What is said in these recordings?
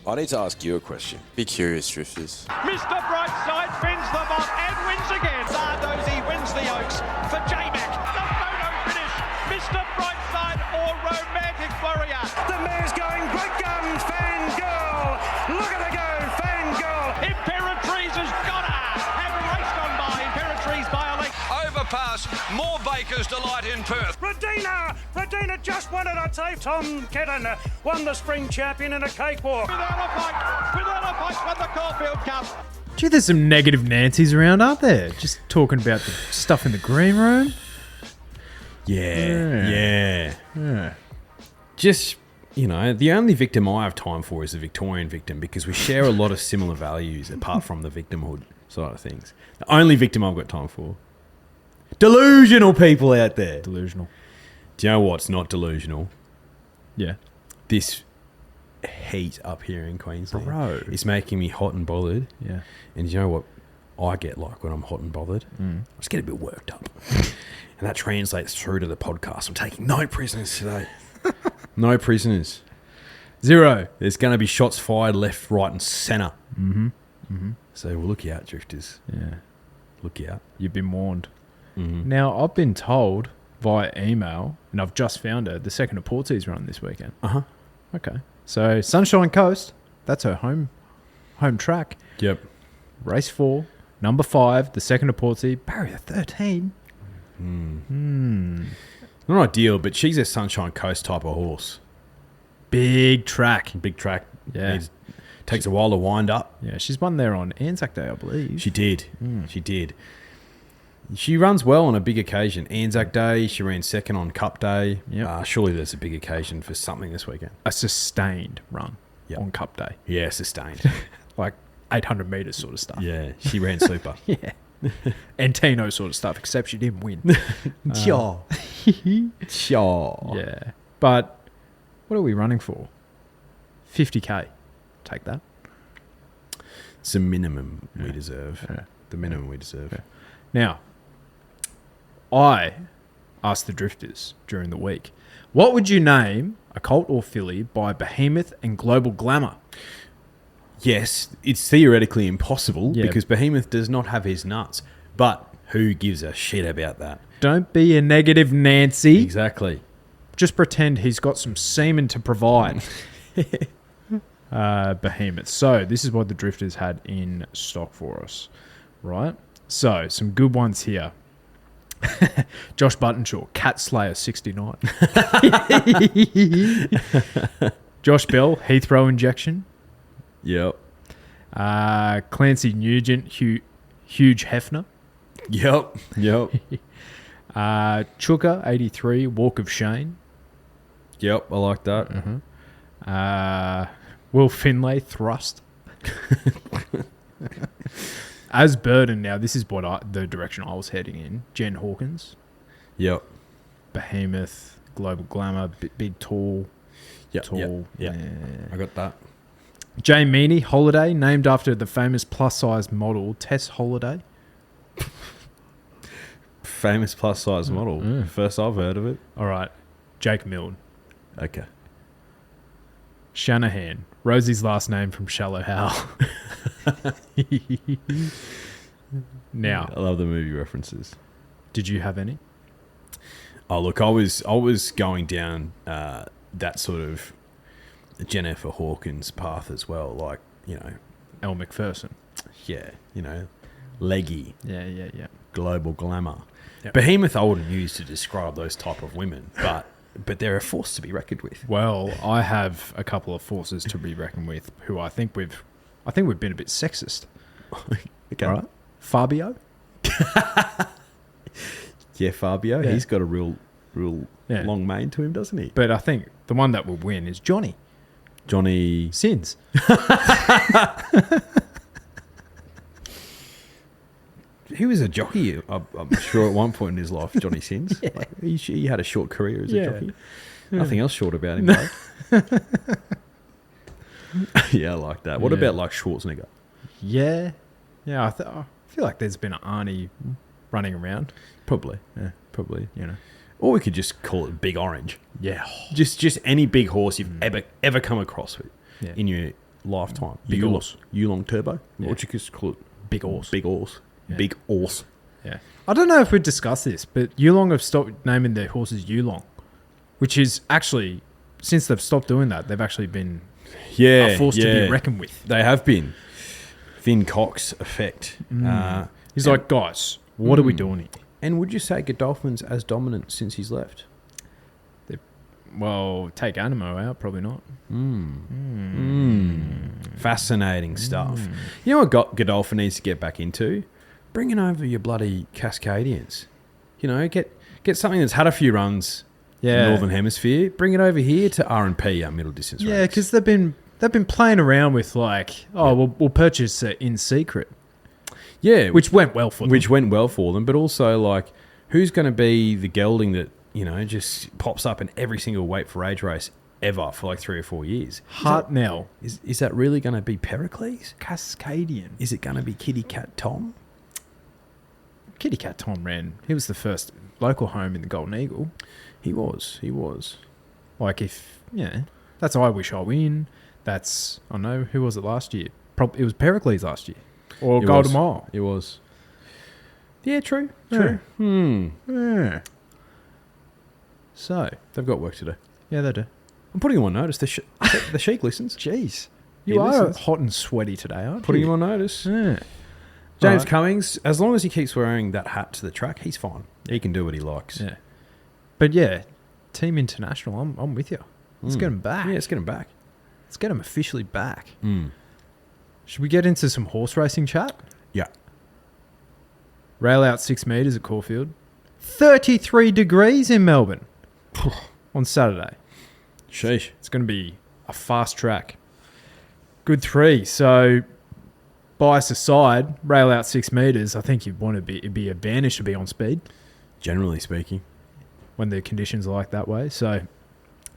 I need to ask you a question. Be curious, Drifters. Mr. Brightside spins the box and wins again. Zardozi wins the Oaks for J-Mac. The photo finish. Mr. Brightside or Romantic Warrior. The mare's going. Great guns. Fangirl. Look at her go. Fangirl. Imperatrice has got her. And raced on by Imperatrice by a length. Overpass. More Baker's Delight in Perth. Radina just won it, I'd say. Tom Kedden won the spring champion in a cakewalk. Without a fight, won the Caulfield Cup. Gee, there's some negative Nancy's around, aren't there? Just talking about the stuff in the green room. Yeah. Just, the only victim I have time for is the Victorian victim because we share a lot of similar values apart from the victimhood side of things. The only victim I've got time for. Delusional people out there. Delusional. Do you know what's not delusional? Yeah. This heat up here in Queensland. Bro. It's making me hot and bothered. Yeah. And you know what I get like when I'm hot and bothered? I just get a bit worked up. And that translates through to the podcast. I'm taking no prisoners today. No prisoners. 0. There's going to be shots fired left, right and centre. So we'll look out, Drifters. Yeah. Look out. You've been warned. Now, I've been told via email, and I've just found her, the second of Portsea's run this weekend. Okay. So, Sunshine Coast, that's her home track. Yep. Race 4, number 5, the second of Portsea, barrier 13. Not ideal, but she's a Sunshine Coast type of horse. Big track. Big track. Yeah. Takes a while to wind up. Yeah, she's won there on Anzac Day, I believe. She did. She did. She runs well on a big occasion. Anzac Day, she ran second on Cup Day. Yep. Surely there's a big occasion for something this weekend. A sustained run on Cup Day. Yeah, sustained. Like 800 metres sort of stuff. Yeah, she ran super. Yeah. And Tino sort of stuff, except she didn't win. Sure. Yeah. But what are we running for? 50K. Take that. It's the minimum we deserve. Yeah. The minimum we deserve. Yeah. Now, I asked the Drifters during the week, what would you name a colt or filly by Behemoth and Global Glamour? Yes, it's theoretically impossible Yeah. because Behemoth does not have his nuts. But who gives a shit about that? Don't be a negative Nancy. Exactly. Just pretend he's got some semen to provide. Behemoth. So, this is what the Drifters had in stock for us, right? So, some good ones here. Josh Buttonshaw, Cat Slayer 69. Josh Bell, Heathrow Injection. Yep. Clancy Nugent, Huge Hefner. Yep. Chuka 83, Walk of Shame. Yep, I like that. Will Finlay, Thrust. As Burden, now this is what the direction I was heading in. Jen Hawkins. Yep. Behemoth, Global Glamour, big, tall. Yep. Tall. Yep. Yeah. I got that. Jay Meany, Holiday, named after the famous plus-size model Tess Holiday. Famous plus-size model. First I've heard of it. All right. Jake Milne. Okay. Shanahan, Rosie's last name from Shallow Hal. Now, I love the movie references. did you have any? Oh, look, I was going down that sort of Jennifer Hawkins path as well. Like, Elle Macpherson. yeah, leggy, Yeah. global glamour. Yep. Behemoth I wouldn't use to describe those type of women, but they're a force to be reckoned with. Well, I have a couple of forces to be reckoned with who I think we've been a bit sexist. Okay. Right? Fabio? Yeah, Fabio. Yeah. He's got a real Yeah. long mane to him, doesn't he? But I think the one that will win is Johnny Sins. He was a jockey, I'm sure, at one point in his life, Johnny Sins. Yeah. Like, he had a short career as a Yeah. jockey. Nothing else short about him, though. Yeah, I like that. What Yeah. about, like, Schwarzenegger? Yeah. I feel like there's been an Arnie running around. Probably. Yeah. Probably. You know. Or we could just call it Big Orange. Yeah. Just any big horse you've ever come across with Yeah. in your lifetime. Big horse. Yulong Turbo. Yeah. What you could call it? Big horse. Big horse. Yeah. Big horse. Yeah. I don't know if we've discussed this, but Yulong have stopped naming their horses Yulong, which is actually, since they've stopped doing that, they've actually been a force to be reckoned with. They have been. Finn Cox effect. He's like, guys, what are we doing here? And would you say Godolphin's as dominant since he's left? Well, take Animo out, probably not. Fascinating stuff. You know what Godolphin needs to get back into? Bringing over your bloody Cascadians. You know, get something that's had a few runs in the Northern Hemisphere. Bring it over here to R&P, our middle distance Yeah, race. because they've been playing around with like, we'll purchase it in secret. Yeah, Which went well for them. Which went well for them, but also like, who's going to be the gelding that, you know, just pops up in every single weight for age race ever for like 3 or 4 years? Hartnell. Is that really going to be Pericles? Cascadian. Is it going to be Kitty Cat Tom? Kitty Cat Tom ran. He was the first local home in the Golden Eagle. He was. Like that's I Wish I Win. That's, I know, who was it last year? It was Pericles last year. Or It Golden was. Mile. It was. Yeah, true. Yeah. Yeah. So, They've got work to do. yeah, they do. I'm putting him on notice. The Sheik listens. Jeez. He You are listens. hot and sweaty today, aren't Putting you? him on notice. Yeah. James Alright. Cummings, as long as he keeps wearing that hat to the track, he's fine. He can do what he likes. Yeah. But yeah, Team International, I'm with you. Let's get him back. Yeah, let's get him back. Let's get him officially back. Should we get into some horse racing chat? Yeah. Rail out 6 metres at Caulfield. 33 degrees in Melbourne on Saturday. Sheesh. It's going to be a fast track. Good 3. So, bias aside, rail out 6 metres, I think it'd be advantage to be on speed Generally speaking. when the conditions are like that way. So,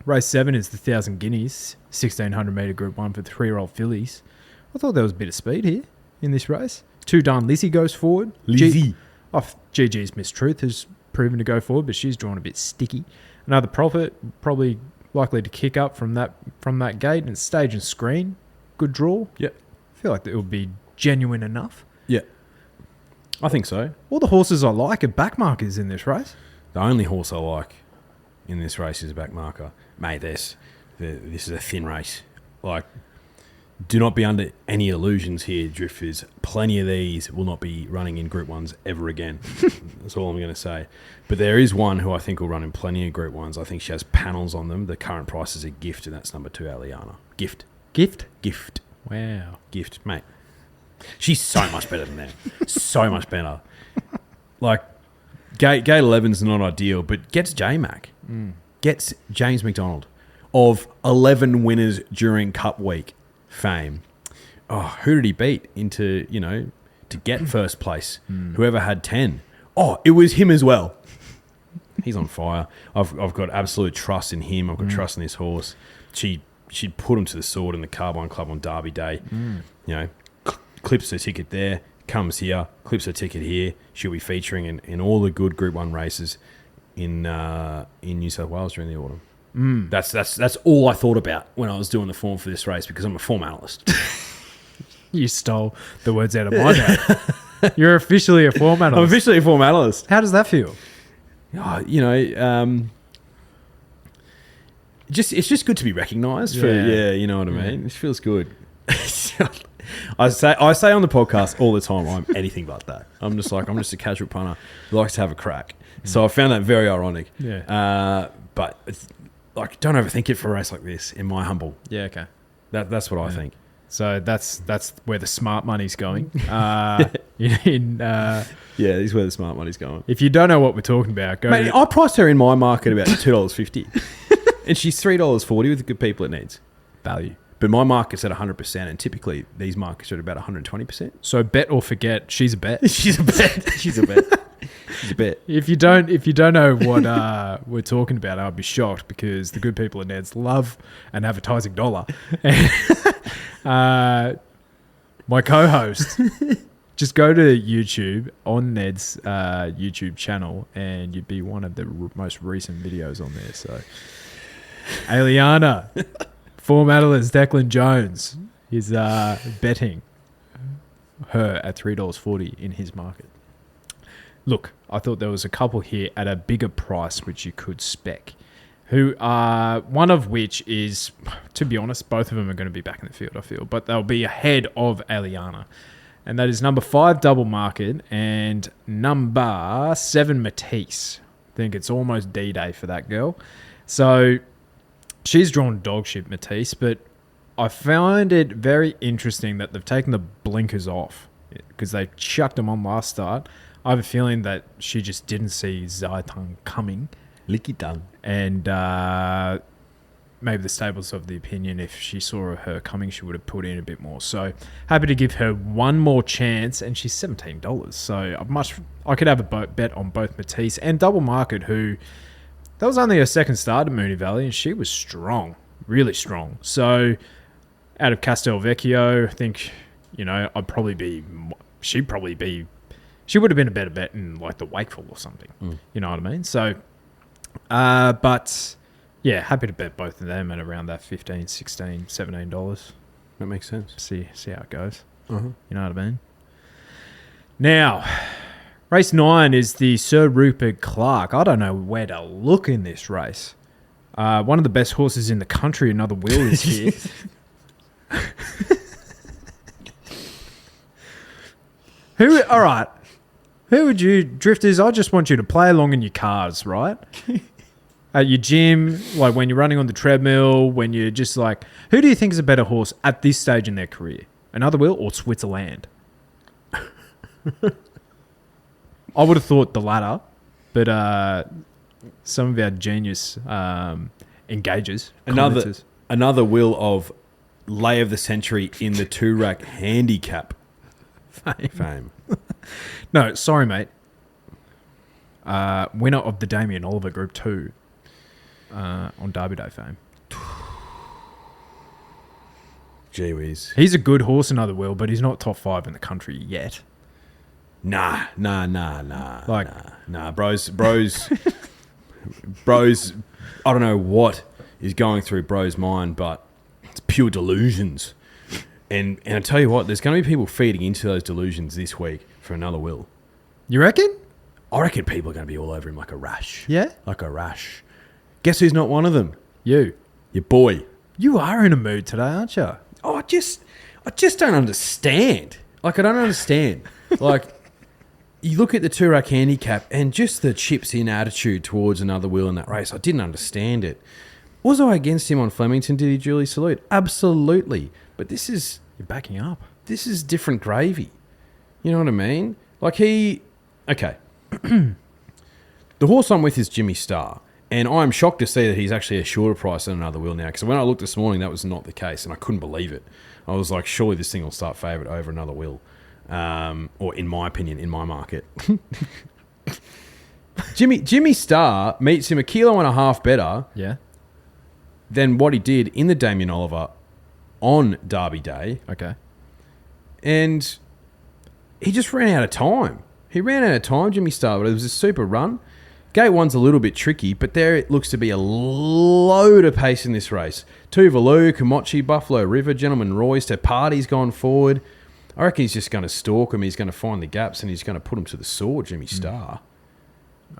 race 7 is the 1,000 Guineas, 1,600 metre Group 1 for 3-year-old fillies. I thought there was a bit of speed here in this race. Two Darn Lizzie goes forward. GG's Miss Truth has proven to go forward, but she's drawn a bit sticky. Another Prophet, probably likely to kick up from that gate, and Stage and Screen, good draw. Yeah. I feel like it would be genuine enough. Yeah. I think so. All the horses I like are backmarkers in this race. The only horse I like in this race is a back marker. Mate, this is a thin race. Like, do not be under any illusions here, Drifters. Plenty of these will not be running in Group 1s ever again. That's all I'm going to say. But there is one who I think will run in plenty of Group 1s. I think she has panels on them. The current price is a gift, and that's number 2, Aliana. Gift. Wow. Gift, mate. She's so much better than them. So much better. Like, Gate 11's not ideal, but gets J-Mac. Gets James McDonald. Of 11 winners during Cup Week fame. Oh, who did he beat into, to get first place? Whoever had 10. Oh, it was him as well. He's on fire. I've got absolute trust in him. I've got trust in this horse. She'd put him to the sword in the Carbine Club on Derby Day. Clips her ticket there, comes here, clips her ticket here. She'll be featuring in all the good Group 1 races in New South Wales during the autumn. That's all I thought about when I was doing the form for this race, because I'm a form analyst. You stole the words out of my mouth. You're officially a form analyst. I'm officially a form analyst. How does that feel? Oh, it's just good to be recognised for you know what I mean. It feels good. I say on the podcast all the time, I'm anything but that. I'm just a casual punter who likes to have a crack. So I found that very ironic. Yeah. But it's, don't overthink it for a race like this. In my humble, Yeah, okay. that's what I think. So that's where the smart money's going. Yeah, this is where the smart money's going. if you don't know what we're talking about, go. Mate, I priced her in my market about $2.50, and she's $3.40 with the good people it needs. value. But my market's at 100%, and typically these markets are at about 120%. So bet or forget. She's a bet. She's a bet. She's a bet. She's a bet. If you don't know what we're talking about, I'd be shocked, because the good people at Ned's love an advertising dollar. And, my co-host, just go to YouTube on Ned's YouTube channel, and you'd be one of the most recent videos on there. So, Aliana, form analyst Declan Jones, is betting her at $3.40 in his market. Look, I thought there was a couple here at a bigger price which you could spec. One of which is, to be honest, both of them are going to be back in the field, I feel. But they'll be ahead of Aliana. And that is number 5, Double Market, and number 7, Matisse. I think it's almost D-Day for that girl. So she's drawn dog shit, Matisse, but I find it very interesting that they've taken the blinkers off because they chucked them on last start. I have a feeling that she just didn't see Zaitung coming. Licky tongue. And maybe the stable's of the opinion if she saw her coming, she would have put in a bit more. So happy to give her one more chance, and she's $17. So I could have a bet on both Matisse and Double Market, who that was only her second start at Moonee Valley, and she was strong, really strong. So out of Castelvecchio, I think she would have been a better bet in like the Wakeful or something. You know what I mean? So. But yeah, happy to bet both of them at around that $15, $16, $17. That makes sense. See how it goes. Uh-huh. You know what I mean? Now, race 9 is the Sir Rupert Clarke. I don't know where to look in this race. One of the best horses in the country, Another Will, is here. All right. Who would you, Drifters, I just want you to play along in your cars, right? At your gym, like when you're running on the treadmill, when you're just like, who do you think is a better horse at this stage in their career? Another Will or Switzerland? I would have thought the latter, but some of our genius engagers. Another Will of lay of the century in the 2-rack handicap fame. No, sorry, mate. Winner of the Damien Oliver Group 2 on Derby Day fame. Gee whiz. He's a good horse, Another Will, but he's not top 5 in the country yet. Nah. Like, Bros, I don't know what is going through Bro's mind, but it's pure delusions. And I tell you what, there's going to be people feeding into those delusions this week for Another Will. you reckon? I reckon people are going to be all over him like a rash. Yeah? Like a rash. Guess who's not one of them? You. Your boy. You are in a mood today, aren't you? Oh, I just don't understand. Like, I don't understand. Like, you look at the 2-rack handicap and just the chips-in attitude towards Another Will in that race. I didn't understand it. Was I against him on Flemington? Did he duly salute? Absolutely. But this is... You're backing up. This is different gravy. You know what I mean? Like he... Okay. The horse I'm with is Jimmy Star. And I'm shocked to see that he's actually a shorter price than Another Will now. Because when I looked this morning, that was not the case. And I couldn't believe it. I was like, surely this thing will start favourite over Another Will. Or in my opinion, in my market. Jimmy Star meets him 1.5 kilos better Yeah? than what he did in the Damien Oliver on Derby Day. Okay. And he just ran out of time. He ran out of time, Jimmy Star, but it was a super run. Gate 1's a little bit tricky, but there it looks to be a load of pace in this race. Tuvalu, Komochi, Buffalo River, Gentleman Royster, Party's gone forward. I reckon he's just going to stalk him. He's going to find the gaps and he's going to put him to the sword, Jimmy Star.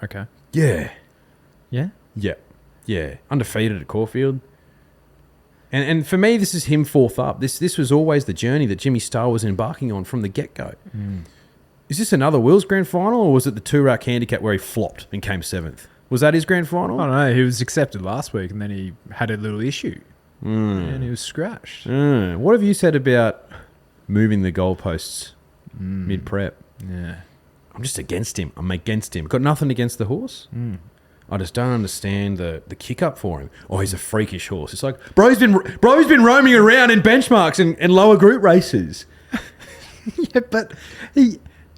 Okay. Yeah. Yeah? Yeah. Undefeated at Caulfield. And for me, this is him fourth up. This was always the journey that Jimmy Star was embarking on from the get-go. Is this Another Will's grand final, or was it the 2-rack handicap where he flopped and came 7th? Was that his grand final? I don't know. He was accepted last week, and then he had a little issue. And he was scratched. What have you said about moving the goalposts mid-prep? Yeah. I'm just against him. I'm against him. Got nothing against the horse. I just don't understand the kick-up for him. Oh, he's a freakish horse. It's like, bro's been roaming around in benchmarks and lower group races. Yeah, but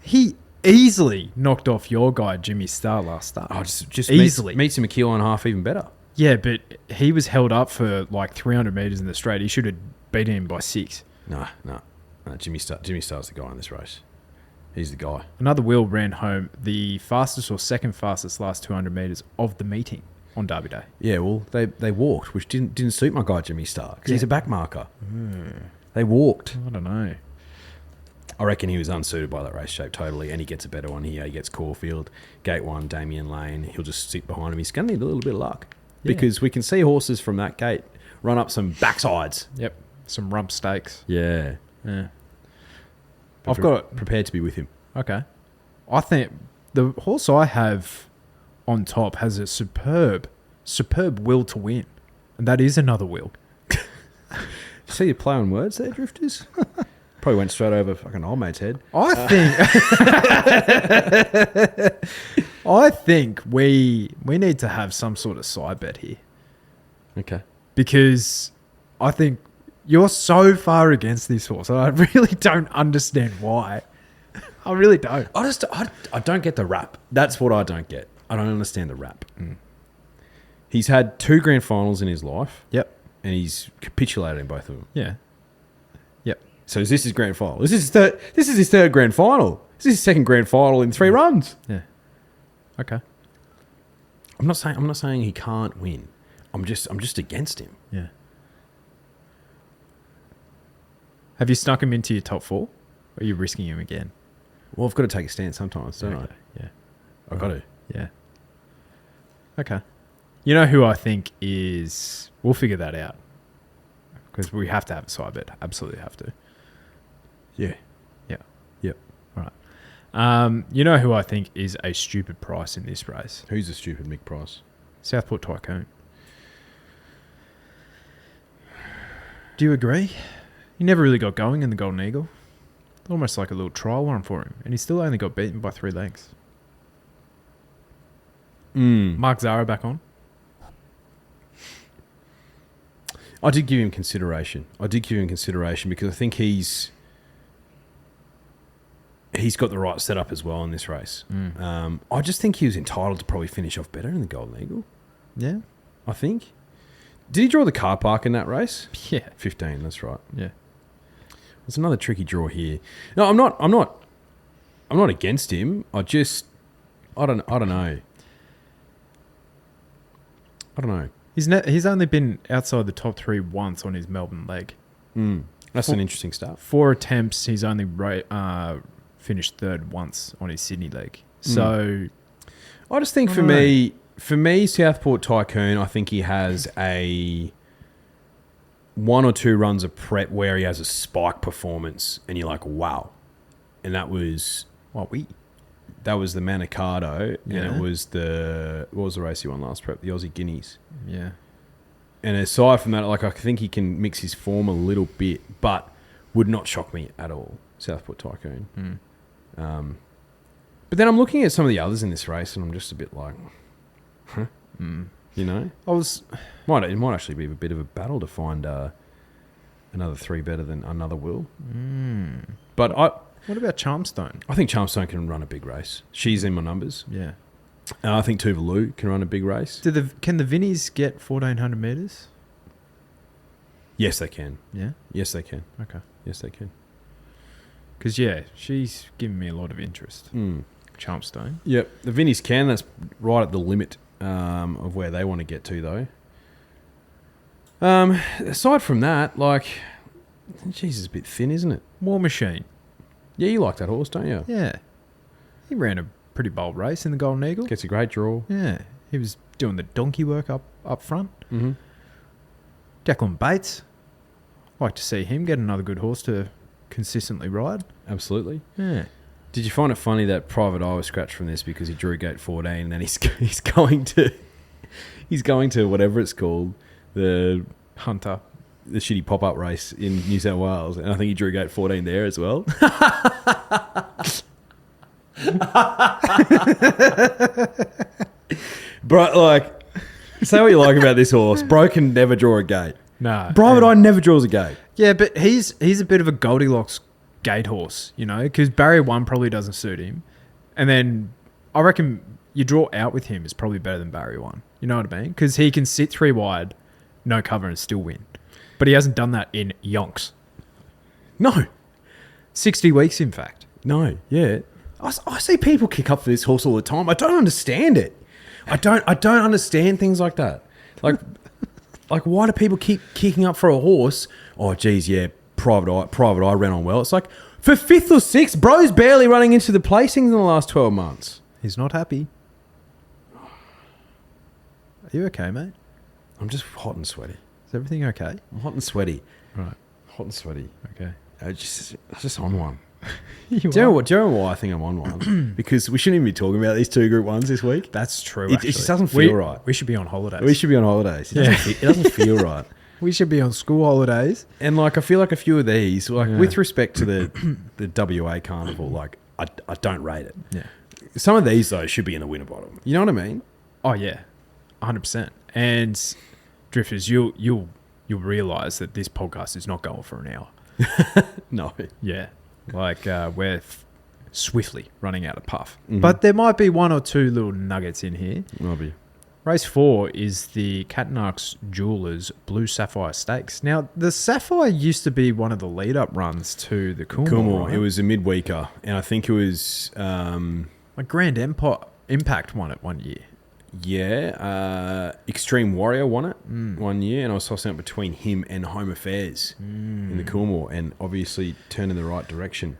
he easily knocked off your guy, Jimmy Star, last start. Oh, just easily. Meets him 1.5 kilos even better. Yeah, but he was held up for like 300 metres in the straight. He should have beaten him by 6. No. Jimmy Star's the guy in this race. He's the guy. Another Will ran home the fastest or second fastest last 200 metres of the meeting on Derby Day. Yeah, well, they walked, which didn't suit my guy Jimmy Star because he's a back marker. They walked. I don't know. I reckon he was unsuited by that race shape totally, and he gets a better one here. He gets Caulfield, Gate 1, Damien Lane. He'll just sit behind him. He's going to need a little bit of luck because we can see horses from that gate run up some backsides. Yep. Some rump stakes. Yeah. Yeah. I've got prepared to be with him. Okay. I think the horse I have on top has a superb will to win. And that is another will. See you play on words there, Drifters? Probably went straight over fucking old mate's head. I think we need to have some sort of side bet here. Okay. Because I think you're so far against this horse. And I really don't understand why. I really don't. I don't get the rap. That's what I don't get. I don't understand the rap. He's had 2 grand finals in his life. Yep. And he's capitulated in both of them. Yeah. Yep. So is this his grand final? This is his third grand final. This is his second grand final in 3 runs. Yeah. Okay. I'm not saying he can't win. I'm just against him. Yeah. Have you snuck him into your top 4? Or are you risking him again? Well, I've got to take a stand sometimes, don't I? Yeah. I've got to. Yeah. Okay. You know who I think is... We'll figure that out. Because we have to have a side bet. Absolutely have to. Yeah. Yeah. Yep. All right. You know who I think is a stupid price in this race? Who's a stupid Mick Price? Southport Tycoon. Do you agree? He never really got going in the Golden Eagle. Almost like a little trial run for him. And he still only got beaten by 3 lengths. Mark Zara back on. I did give him consideration. Because I think he's got the right setup as well in this race. I just think he was entitled to probably finish off better in the Golden Eagle. Yeah. I think. Did he draw the car park in that race? Yeah. 15, that's right. Yeah. There's another tricky draw here. No, I'm not against him. I don't know. He's only been outside the top 3 once on his Melbourne leg. That's an interesting start. 4 attempts, he's only finished 3rd once on his Sydney leg. So, I just think for me, Southport Tycoon, I think he has a 1 or 2 runs of prep where he has a spike performance, and you're like, wow. And that was the Manicardo, and it was what was the race he won last prep? The Aussie Guineas. Yeah. And aside from that, like I think he can mix his form a little bit, but would not shock me at all. Southport Tycoon. But then I'm looking at some of the others in this race, and I'm just a bit like, huh? You know, it might actually be a bit of a battle to find another 3 better than another Will. But what about Charmstone? I think Charmstone can run a big race. She's in my numbers. Yeah. I think Tuvalu can run a big race. Can the Vinnies get 1,400 metres? Yes, they can. Yeah? Yes, they can. Okay. Yes, they can. Because, she's given me a lot of interest. Charmstone. Yep. The Vinnies can. That's right at the limit of where they want to get to, though. Aside from that, she's a bit thin, isn't it? War Machine. Yeah, you like that horse, don't you? Yeah. He ran a pretty bold race in the Golden Eagle. Gets a great draw. Yeah. He was doing the donkey work up front. Declan Bates. Like to see him get another good horse to consistently ride. Absolutely. Yeah. Did you find it funny that Private Eye was scratched from this because he drew gate 14 and then he's going to whatever it's called, the Hunter. The shitty pop-up race in New South Wales, and I think he drew gate 14 there as well. Bro, say what you like about this horse. Bro can never draw a gate. No. Private Eye never draws a gate. Yeah, but he's a bit of a Goldilocks gate horse, because barrier 1 probably doesn't suit him. And then I reckon you draw out with him is probably better than barrier 1. You know what I mean? Because he can sit 3 wide, no cover, and still win. But he hasn't done that in yonks. No. 60 weeks, in fact. No, yeah. I see people kick up for this horse all the time. I don't understand it. I don't understand things like that. Like why do people keep kicking up for a horse? Oh, geez, yeah, Private Eye ran on well. It's like, for 5th or 6th, bro's barely running into the placings in the last 12 months. He's not happy. Are you okay, mate? I'm just hot and sweaty. Is everything okay? I'm hot and sweaty. Right. Hot and sweaty. Okay. I was just on one. Do Do you know why I think I'm on one? Because we shouldn't even be talking about these 2 Group 1s this week. That's true, It just doesn't feel right. We should be on holidays. We should be on holidays. It doesn't feel right. We should be on school holidays. And like, I feel like a few of these, like with respect to the WA Carnival, like I don't rate it. Yeah. Some of these though should be in the winner bottom. You know what I mean? Oh yeah, 100%. And Drifters, you'll realise that this podcast is not going for an hour. No. Yeah, like we're swiftly running out of puff. Mm-hmm. But there might be 1 or 2 little nuggets in here. Might be. Race 4 is the Catanarks Jewelers Blue Sapphire Stakes. Now, the Sapphire used to be one of the lead-up runs to the Coolmore. Right? It was a midweeker, and I think it was... Like Grand Impact won it one year. Yeah. Extreme Warrior won it 1 year, and I was tossing up between him and Home Affairs in the Coolmore, and obviously turned in the right direction.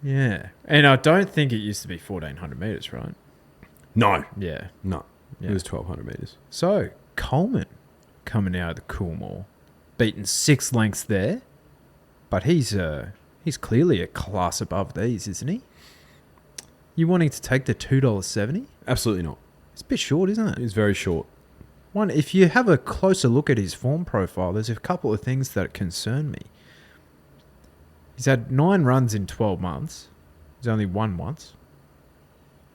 Yeah. And I don't think it used to be 1,400 metres, right? No. Yeah. No. Yeah. It was 1,200 metres. So, Coleman coming out of the Coolmore, beaten 6 lengths there, but he's clearly a class above these, isn't he? You wanting to take the $2.70? Absolutely not. It's a bit short, isn't it? It's very short. One, if you have a closer look at his form profile, there's a couple of things that concern me. He's had 9 runs in 12 months. He's only won once.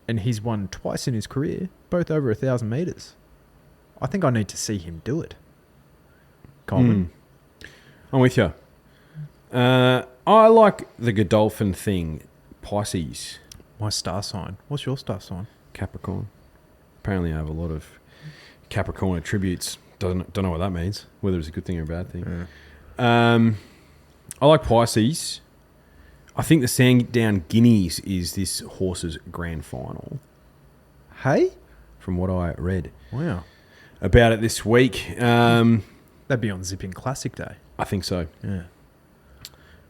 And he's won twice in his career, both over 1,000 metres. I think I need to see him do it. Coleman. I'm with you. I like the Godolphin thing. Pisces. My star sign. What's your star sign? Capricorn. Apparently I have a lot of Capricorn attributes. Don't know what that means, whether it's a good thing or a bad thing. Yeah. I like Pisces. I think the Sandown Guineas is this horse's grand final. Hey? From what I read. Wow. About it this week. That'd be on Zipping Classic Day. I think so. Yeah.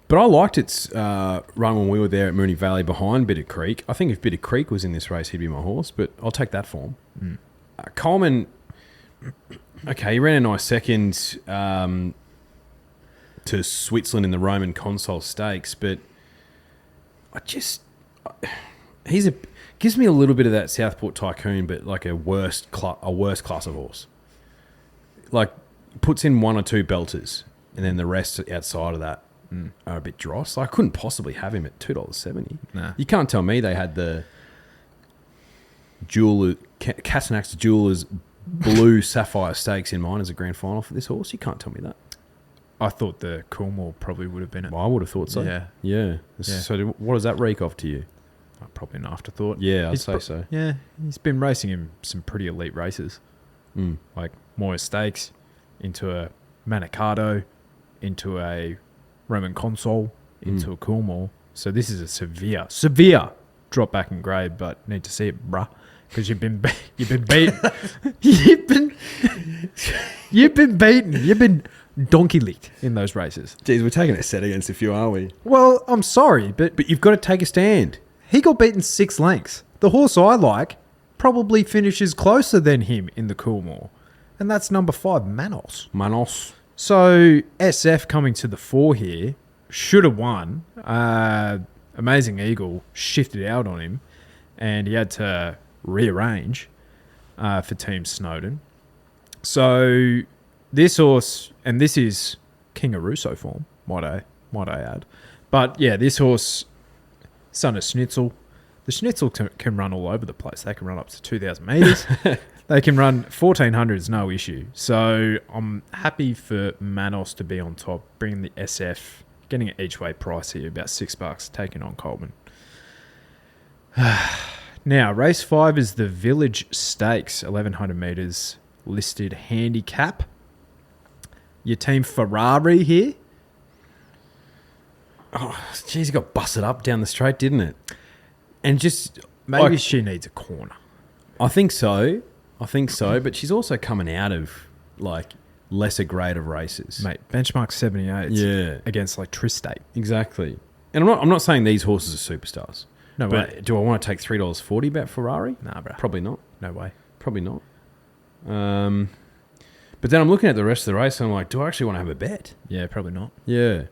But I liked its run when we were there at Moonee Valley behind Bitter Creek. I think if Bitter Creek was in this race, he'd be my horse, but I'll take that form. Coleman, okay, he ran a nice second to Switzerland in the Roman Consul Stakes, but gives me a little bit of that Southport Tycoon, but like a worse class of horse. Like, puts in 1 or 2 belters, and then the rest outside of that are a bit dross. I couldn't possibly have him at $2.70. Nah. You can't tell me they had the Catanarks Jewelers Blue Sapphire Stakes in mind as a grand final for this horse. You can't tell me that. I thought the Coolmore probably would have been it. Well, I would have thought so. Yeah. So what does that reek off to you? Probably an afterthought. Yeah, I'd say so. Yeah, he's been racing in some pretty elite races. Like Moya Stakes, into a Manicato, into a Roman Consul, into a Coolmore. So this is a severe drop back in grade, but need to see it, bruh. Because you've been beaten. You've been beaten. You've been donkey licked in those races. Jeez, we're taking a set against a few, aren't we? Well, I'm sorry, but you've got to take a stand. He got beaten 6 lengths. The horse I like probably finishes closer than him in the Coolmore. And that's number 5, Manos. So, SF coming to the 4 here, should have won. Amazing Eagle shifted out on him, and he had to rearrange for Team Snowden. So, this horse, and this is King Aruso form, might I add. But yeah, this horse, son of Schnitzel. The Schnitzel can run all over the place. They can run up to 2,000 metres. They can run 1,400s, no issue. So I'm happy for Manos to be on top, bringing the SF, getting an each way price here, about $6, taking on Coleman. Now, race 5 is the Village Stakes, 1,100 metres, listed handicap. Your team Ferrari here. Oh, geez, he got busted up down the straight, didn't it? And just... Maybe she needs a corner. I think so, but she's also coming out of, like, lesser grade of races. Mate, benchmark 78 Yeah. against like Tristate. Exactly. And I'm not saying these horses are superstars. No but way. do I want to take $3.40 bet Ferrari? Nah, bro. Probably not. No way. Probably not. But then I'm looking at the rest of the race and I'm like, do I actually want to have a bet? Yeah, probably not. Yeah.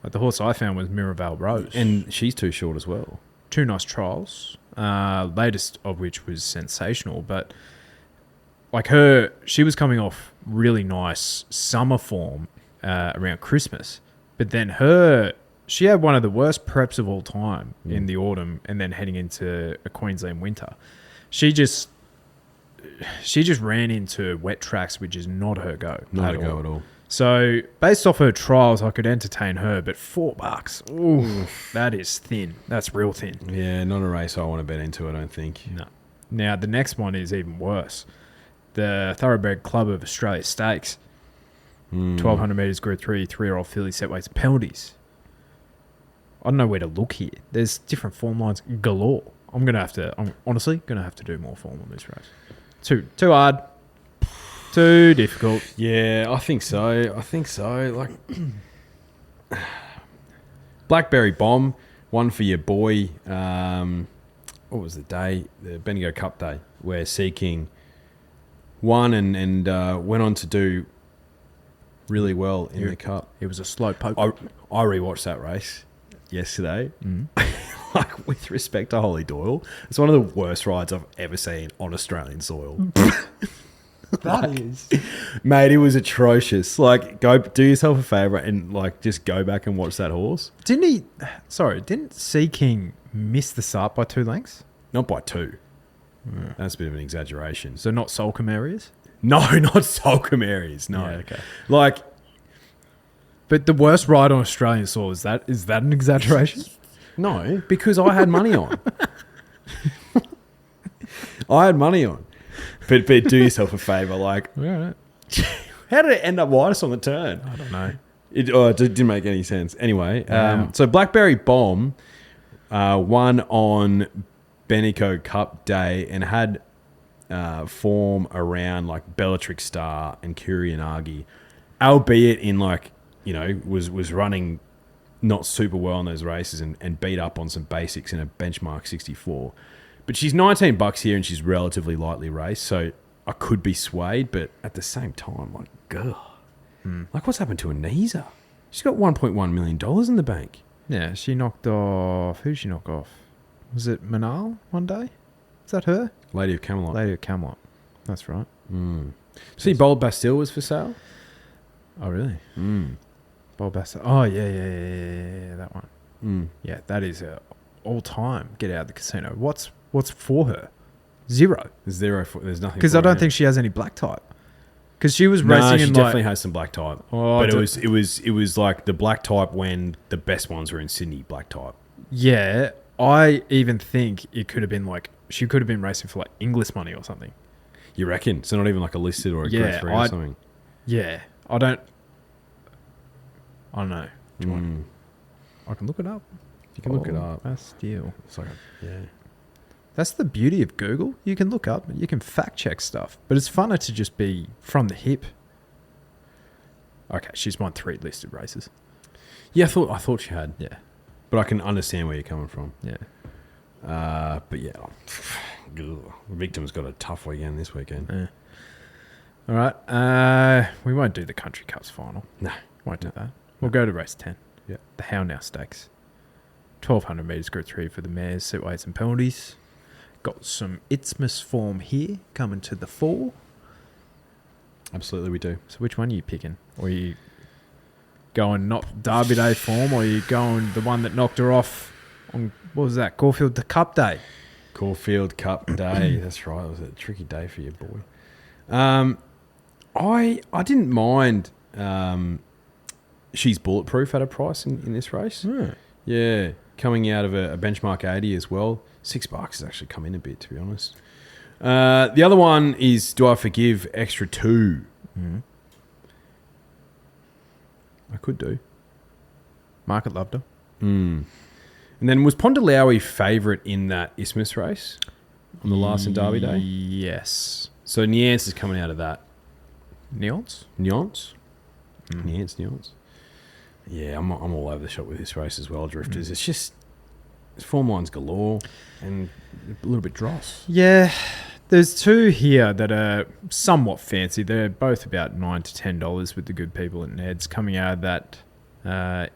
Like the horse I found was Miraval Rose. And she's too short as well. 2 nice trials. Latest of which was sensational, but like she was coming off really nice summer form around Christmas, but then she had one of the worst preps of all time in the autumn, and then heading into a Queensland winter. She just ran into wet tracks, which is not her go. Not a go at all. So based off her trials, I could entertain her, but $4, ooh, that is thin. That's real thin. Yeah, not a race I want to bet into, I don't think. No. Now the next one is even worse. The Thoroughbred Club of Australia Stakes, 1,200 metres, Group 3, 3-year-old filly, set weights, penalties. I don't know where to look here. There's different form lines galore. I'm honestly gonna have to do more form on this race. Too hard. Too difficult. Yeah, I think so. Like Blackberry Bomb, one for your boy. What was the day? The Bendigo Cup day, where Sea King won and went on to do really well in the Cup. It was a slow poke. I rewatched that race yesterday. Like, with respect to Holy Doyle, it's one of the worst rides I've ever seen on Australian soil. That is. Mate, it was atrocious. Like, go do yourself a favour and like just go back and watch that horse. Didn't Sea King miss the start by 2 lengths? Not by 2. That's a bit of an exaggeration. So not Solcombe areas? No, not Solcombe areas. No. Yeah, okay. Like, But the worst ride on Australian soil, is that an exaggeration? no, because I had money on. I had money on. But do yourself a favour. Like, All right. how did it end up widest on the turn? I don't know. It didn't make any sense. Anyway, so Blackberry Bomb won on Bendigo Cup day and had form around like Bellatrix Star and Kurianagi, albeit in like, you know, was running not super well in those races and beat up on some basics in a benchmark 64. But she's $19 here and she's relatively lightly raced, so I could be swayed, but at the same time, like, God. Like, what's happened to Anisa? She's got $1.1 million in the bank. Yeah, she knocked off... Who did she knock off? Was it Manal one day? Is that her? Lady of Camelot. Lady of Camelot. That's right. See, Bold Bastille was for sale? Oh, really? Bob Bassett. Oh, yeah, that one. Yeah, that is a all-time get out of the casino. What's for her? Zero. There's nothing. Because I don't think she has any black type. Because she was racing she in definitely has some black type. Oh, but it was like the black type when the best ones were in Sydney black type. Yeah, I even think it could have been like she could have been racing for like English money or something. You reckon? So not even like a listed or a Group 3 or something. Yeah, I don't know. Do you want? I can look it up. You can look it up. Bastille. It's like yeah. That's the beauty of Google. You can look up, you can fact check stuff, but it's funner to just be from the hip. Okay, she's won 3 listed races. Yeah, I thought she had. Yeah, but I can understand where you're coming from. Yeah. But yeah, Victim's got a tough weekend this weekend. Yeah. All right. We won't do the Country Cups final. No, won't do that. We'll go to race 10. Yeah. The How Now Stakes. 1,200 metres, Group 3 for the mares, set weights and penalties. Got some Isthmus form here coming to the fore. Absolutely, we do. So which one are you picking? Or are you going not Derby Day form, or are you going the one that knocked her off on, what was that, Caulfield the Cup Day? Caulfield Cup Day. That's right. It was a tricky day for your boy. I didn't mind She's Bulletproof at a price in this race. Yeah, coming out of a benchmark 80 as well. $6 has actually come in a bit, to be honest. The other one is Do I Forgive Extra 2? I could do. Market loved her. And then was Pondalawi favourite in that Isthmus race on the last and Derby Day? Yes. So Niance is coming out of that. Nuance? Nuance. Nuance. Yeah, I'm all over the shop with this race as well, Drifters. It's just form lines galore and a little bit dross. Yeah, there's two here that are somewhat fancy. They're both about $9 to $10 with the good people at Ned's, coming out of that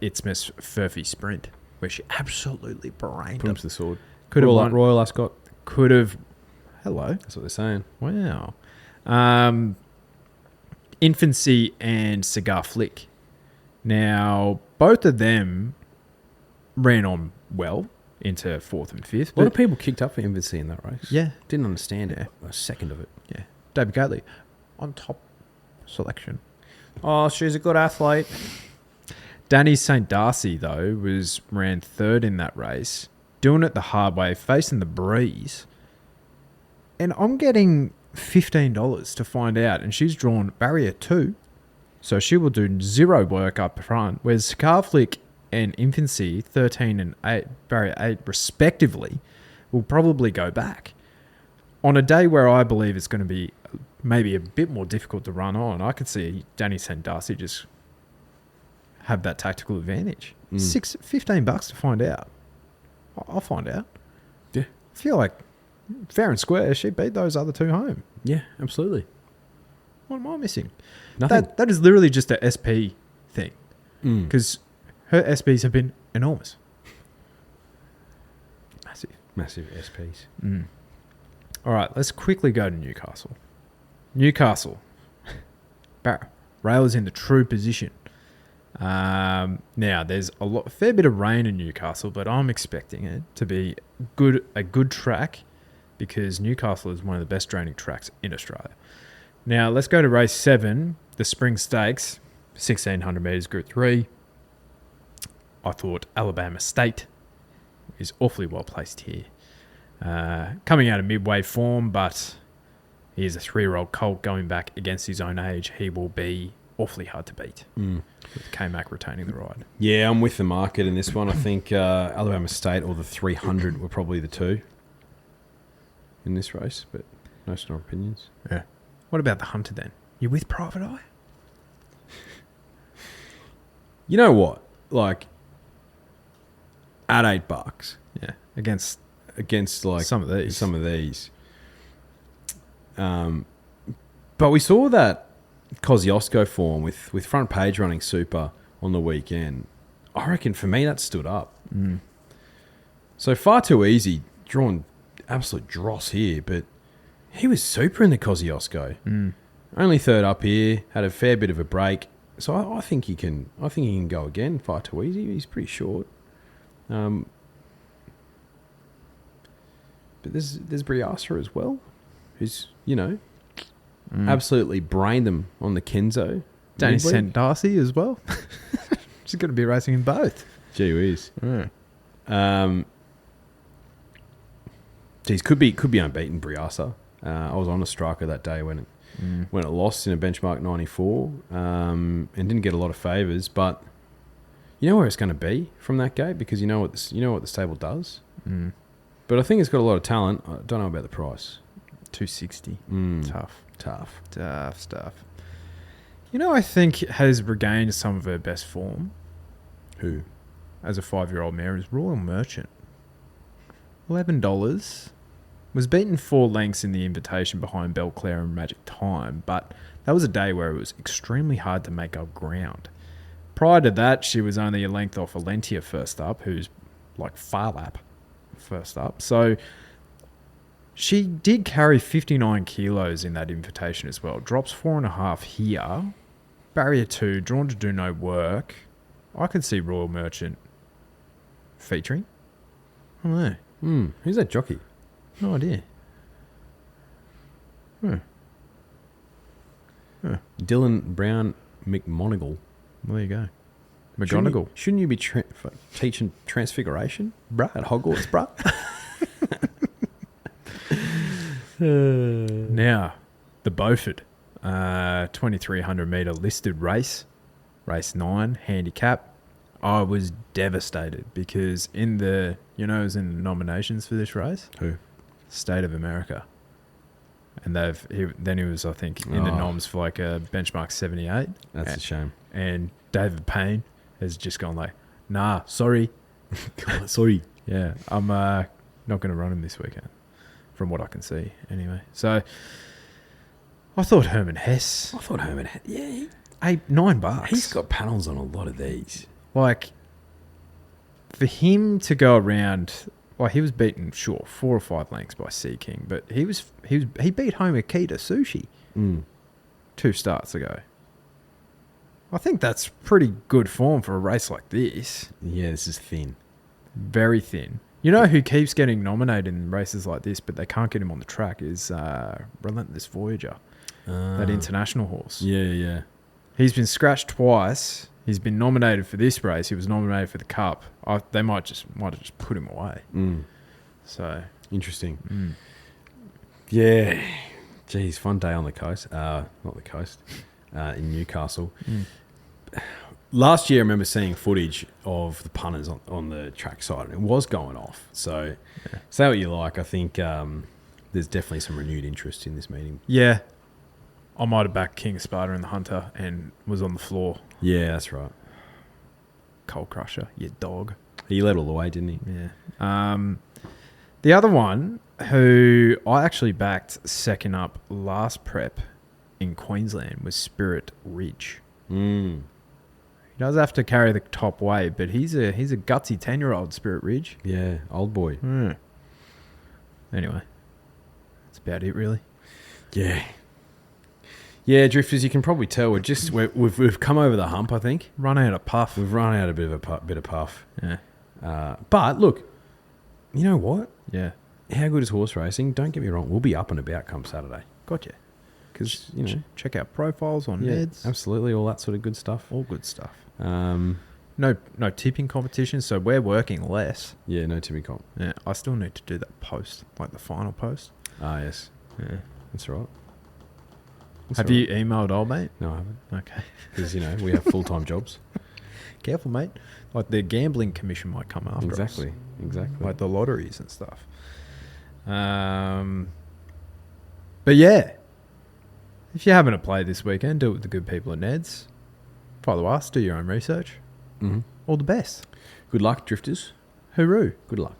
It's Miss Furphy Sprint, where she absolutely brained Put him them. to the sword. Could have won. Royal Ascot. Could have. Hello. That's what they're saying. Wow. Infancy and Cigar Flick. Now, both of them ran on well into fourth and fifth. A lot of people kicked up for Infancy in that race. Yeah. Didn't understand it. A second of it. Yeah. David Gately on top selection. Oh, she's a good athlete. Danny St. Darcy, though, ran third in that race, doing it the hard way, facing the breeze. And I'm getting $15 to find out, and she's drawn barrier 2, so she will do zero work up front, whereas Cigar Flick and Infancy, 13 and 8, barrier 8 respectively, will probably go back. On a day where I believe it's going to be maybe a bit more difficult to run on, I could see Danny St. Darcy just have that tactical advantage. $15 to find out. I'll find out. Yeah. I feel like fair and square, she beat those other two home. Yeah, absolutely. What am I missing? Nothing. That is literally just a SP thing. Because her SPs have been enormous. Massive SPs. All right, let's quickly go to Newcastle. Newcastle. Rail is in the true position. Now, there's a fair bit of rain in Newcastle, but I'm expecting it to be a good track because Newcastle is one of the best draining tracks in Australia. Now, let's go to race 7, the Spring Stakes, 1,600 metres, Group 3. I thought Alabama State is awfully well placed here. Coming out of midway form, but he is a 3-year-old colt going back against his own age. He will be awfully hard to beat with K-Mac retaining the ride. Yeah, I'm with the market in this one. I think Alabama State or the 300 were probably the two in this race, but no strong opinions. Yeah. What about the Hunter then? You with Private Eye? You know what? Like, at $8, Yeah. Against like some of these. But we saw that Kosciuszko form with front page running super on the weekend. I reckon for me that stood up. So Far Too Easy, drawn absolute dross here, but he was super in the Kosciuszko. Only third up here, had a fair bit of a break. So I think he can go again. Far Too Easy. He's pretty short. But there's Briasa as well, who's, absolutely brained them on the Kenzo. Danny St. Darcy as well. She's going to be racing in both. Gee whiz. Yeah. Geez, could be unbeaten, Briasa. I was on a striker that day when it lost in a benchmark 94 and didn't get a lot of favours, but you know where it's going to be from that gate because you know what the stable does. But I think it's got a lot of talent. I don't know about the price. 260. Tough stuff. I think has regained some of her best form. Who? As a 5-year-old mare is Royal Merchant. $11. Was beaten 4 lengths in the invitation behind Belclair and Magic Time, but that was a day where it was extremely hard to make up ground. Prior to that, she was only a length off Alentia first up, who's like Farlap first up. So she did carry 59 kilos in that invitation as well. Drops 4.5 here. Barrier 2, drawn to do no work. I could see Royal Merchant featuring. I don't know. Who's that jockey? No idea. Dylan Brown McMonigal. Well, there you go. McGonagall. Shouldn't you be teaching Transfiguration? Bruh. At Hogwarts, bruh? Now, the Beaufort 2,300 metre listed race 9, handicap. I was devastated because in the, who's in the nominations for this race? Who? State of America. And then he was, I think, in the noms for like a benchmark 78. That's a shame. And David Payne has just gone like, nah, sorry. Sorry. Yeah, I'm not going to run him this weekend, from what I can see anyway. So I thought Herman Hess. Yeah. $9. He's got panels on a lot of these. Like, for him to go around, well, he was beaten, sure, 4 or 5 lengths by Sea King, but he beat Homer Kita Sushi 2 starts ago. I think that's pretty good form for a race like this. Yeah, this is thin. Very thin. You know who keeps getting nominated in races like this, but they can't get him on the track, is Relentless Voyager, that international horse. Yeah. He's been scratched twice. He's been nominated for this race. He was nominated for the Cup. They might have just put him away. So interesting. Yeah. Geez, fun day on the coast. Not the coast. In Newcastle. Last year, I remember seeing footage of the punters on the track side, and it was going off. So, say what you like. I think there's definitely some renewed interest in this meeting. yeah, I might have backed King of Sparta and the Hunter and was on the floor. Yeah, that's right. Coal Crusher, you dog. He led all the way, didn't he? Yeah. The other one, who I actually backed second up last prep in Queensland, was Spirit Ridge. He does have to carry the top weight, but he's a gutsy 10-year-old, Spirit Ridge. Yeah, old boy. Anyway, that's about it, really. Yeah, Drifters, you can probably tell we've come over the hump, I think. Run out of puff. We've run out a bit of puff. Yeah. But look, you know what? Yeah. How good is horse racing? Don't get me wrong. We'll be up and about come Saturday. Gotcha. Because, check out profiles on Neds. Absolutely. All that sort of good stuff. All good stuff. No tipping competition, so we're working less. Yeah, no tipping comp. Yeah, I still need to do that post, like the final post. Ah, yes. Yeah. That's right. Have you emailed old mate? No, I haven't. Okay. Because, we have full-time jobs. Careful, mate. Like the gambling commission might come after us. Exactly. Like the lotteries and stuff. But yeah, if you're having a play this weekend, do it with the good people at Neds. Follow us, do your own research. All the best. Good luck, Drifters. Hooroo. Good luck.